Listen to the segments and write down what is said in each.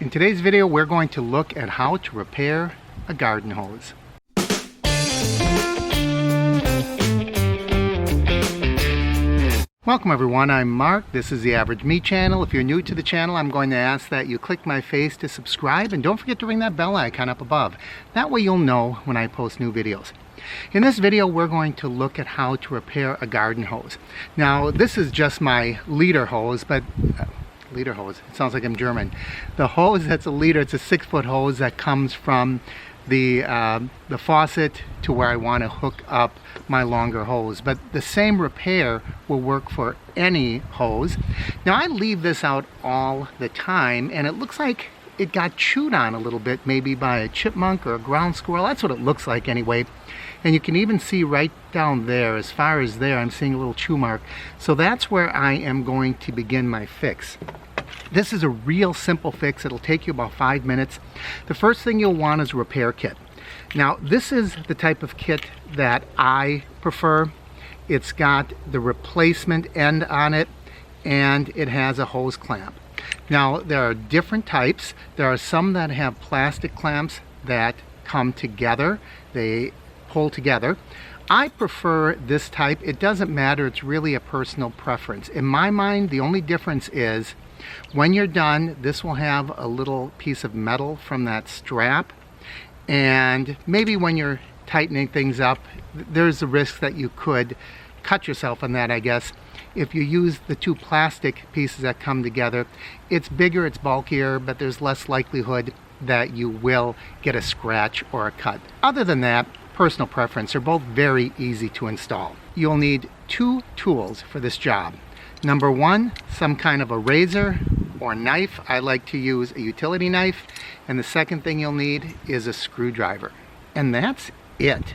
In today's video, we're going to look at how to repair a garden hose. Welcome everyone, I'm Mark. This is the Average Me channel. If you're new to the channel, I'm going to ask that you click my face to subscribe and don't forget to ring that bell icon up above. That way you'll know when I post new videos. In this video, we're going to look at how to repair a garden hose. Now, this is just my leader hose, but leader hose, it sounds like I'm German. The hose that's a leader, it's a 6-foot hose that comes from the faucet to where I want to hook up my longer hose. But the same repair will work for any hose. Now, I leave this out all the time and it looks like it got chewed on a little bit, maybe by a chipmunk or a ground squirrel. That's what it looks like anyway. And you can even see right down there, as far as there, I'm seeing a little chew mark. So that's where I am going to begin my fix. This is a real simple fix. It'll take you about 5 minutes. The first thing you'll want is a repair kit. Now, this is the type of kit that I prefer. It's got the replacement end on it, and it has a hose clamp. Now, there are different types. There are some that have plastic clamps that come together. They pull together. I prefer this type. It doesn't matter. It's really a personal preference. In my mind, the only difference is when you're done, this will have a little piece of metal from that strap, and maybe when you're tightening things up, there's a risk that you could cut yourself on that, I guess. If you use the two plastic pieces that come together, it's bigger, it's bulkier, but there's less likelihood that you will get a scratch or a cut. Other than that, personal preference. They're both very easy to install. You'll need 2 tools for this job. Number 1, some kind of a razor or knife. I like to use a utility knife. And the second thing you'll need is a screwdriver. And that's it.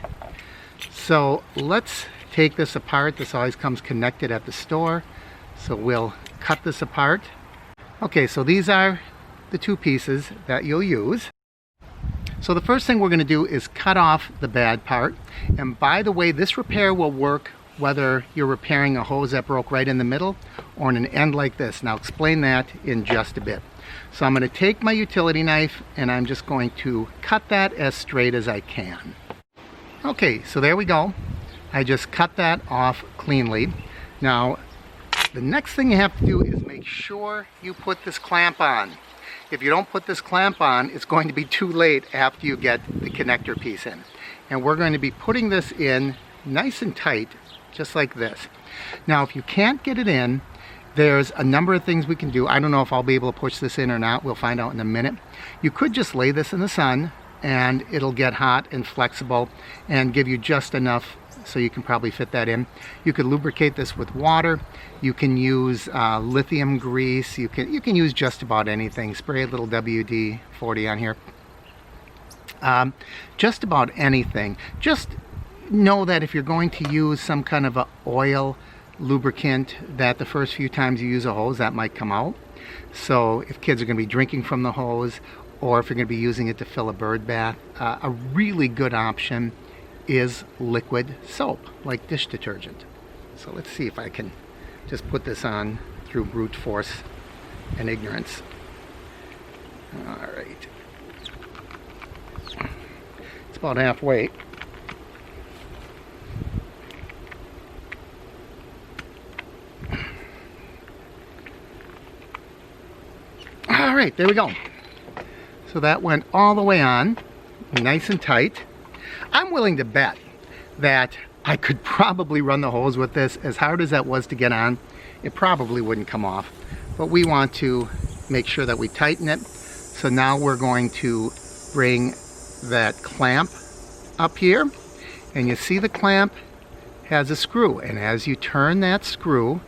So let's take this apart. This always comes connected at the store. So we'll cut this apart. Okay, so these are the 2 pieces that you'll use. So the first thing we're going to do is cut off the bad part. And by the way, this repair will work whether you're repairing a hose that broke right in the middle or on an end like this. Now, I'll explain that in just a bit. So I'm going to take my utility knife and I'm just going to cut that as straight as I can. Okay, so there we go. I just cut that off cleanly. Now, the next thing you have to do is make sure you put this clamp on. If you don't put this clamp on, it's going to be too late after you get the connector piece in. And we're going to be putting this in nice and tight, just like this. Now, if you can't get it in, there's a number of things we can do. I don't know if I'll be able to push this in or not. We'll find out in a minute. You could just lay this in the sun and it'll get hot and flexible and give you just enough so you can probably fit that in. You could lubricate this with water. You can use lithium grease. You can use just about anything. Spray a little WD-40 on here. Just about anything. Just know that if you're going to use some kind of a oil lubricant, that the first few times you use a hose, that might come out. So if kids are going to be drinking from the hose, or if you're going to be using it to fill a bird bath, a really good option is liquid soap, like dish detergent. So let's see if I can just put this on through brute force and ignorance. All right. It's about halfway. All right, there we go. So that went all the way on, nice and tight. I'm willing to bet that I could probably run the hose with this. As hard as that was to get on, it probably wouldn't come off. But we want to make sure that we tighten it. So now we're going to bring that clamp up here. And you see the clamp has a screw. And as you turn that screw,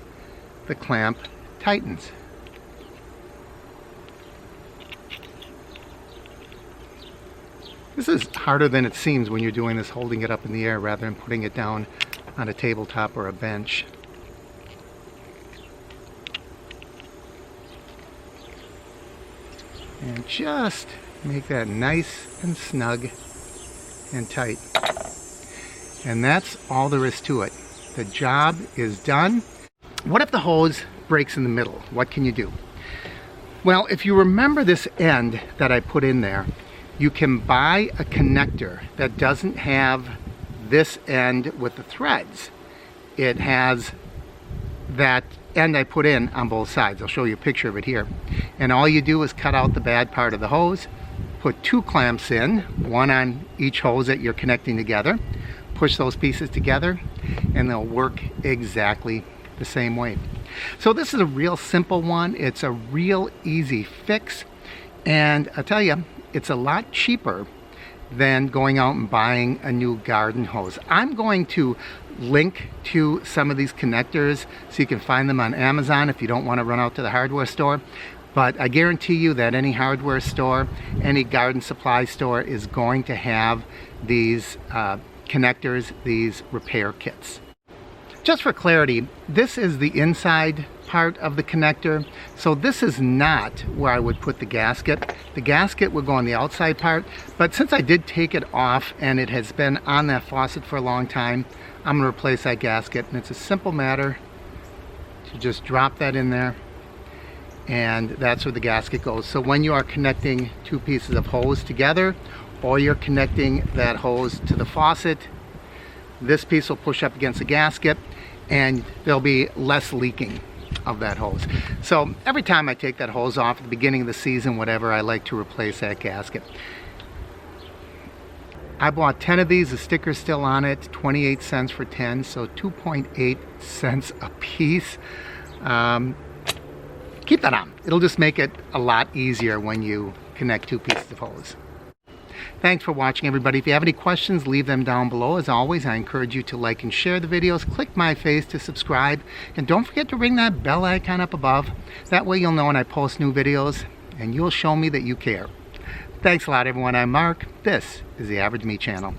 the clamp tightens. This is harder than it seems when you're doing this holding it up in the air rather than putting it down on a tabletop or a bench. And just make that nice and snug and tight. And that's all there is to it. The job is done. What if the hose breaks in the middle? What can you do? Well, if you remember this end that I put in there, you can buy a connector that doesn't have this end with the threads. It has that end I put in on both sides. I'll show you a picture of it here. And all you do is cut out the bad part of the hose, put 2 clamps in, one on each hose that you're connecting together, push those pieces together, and they'll work exactly the same way. So this is a real simple one. It's a real easy fix, and I tell you, it's a lot cheaper than going out and buying a new garden hose. I'm going to link to some of these connectors so you can find them on Amazon if you don't want to run out to the hardware store. But I guarantee you that any hardware store, any garden supply store is going to have these connectors, these repair kits. Just for clarity, this is the inside part of the connector. So this is not where I would put the gasket. The gasket would go on the outside part, but since I did take it off and it has been on that faucet for a long time, I'm going to replace that gasket, and it's a simple matter to just drop that in there, and that's where the gasket goes. So when you are connecting 2 pieces of hose together, or you're connecting that hose to the faucet, this piece will push up against the gasket and there'll be less leaking of that hose. So every time I take that hose off at the beginning of the season, whatever, I like to replace that gasket. I bought 10 of these, the sticker's still on it, 28 cents for 10, so 2.8 cents a piece. Keep that on. It'll just make it a lot easier when you connect 2 pieces of hose. Thanks for watching, everybody. If you have any questions, leave them down below. As always, I encourage you to like and share the videos, click my face to subscribe, and don't forget to ring that bell icon up above. That way you'll know when I post new videos, and you'll show me that you care. Thanks a lot, everyone. I'm Mark. This is the Average Me Channel.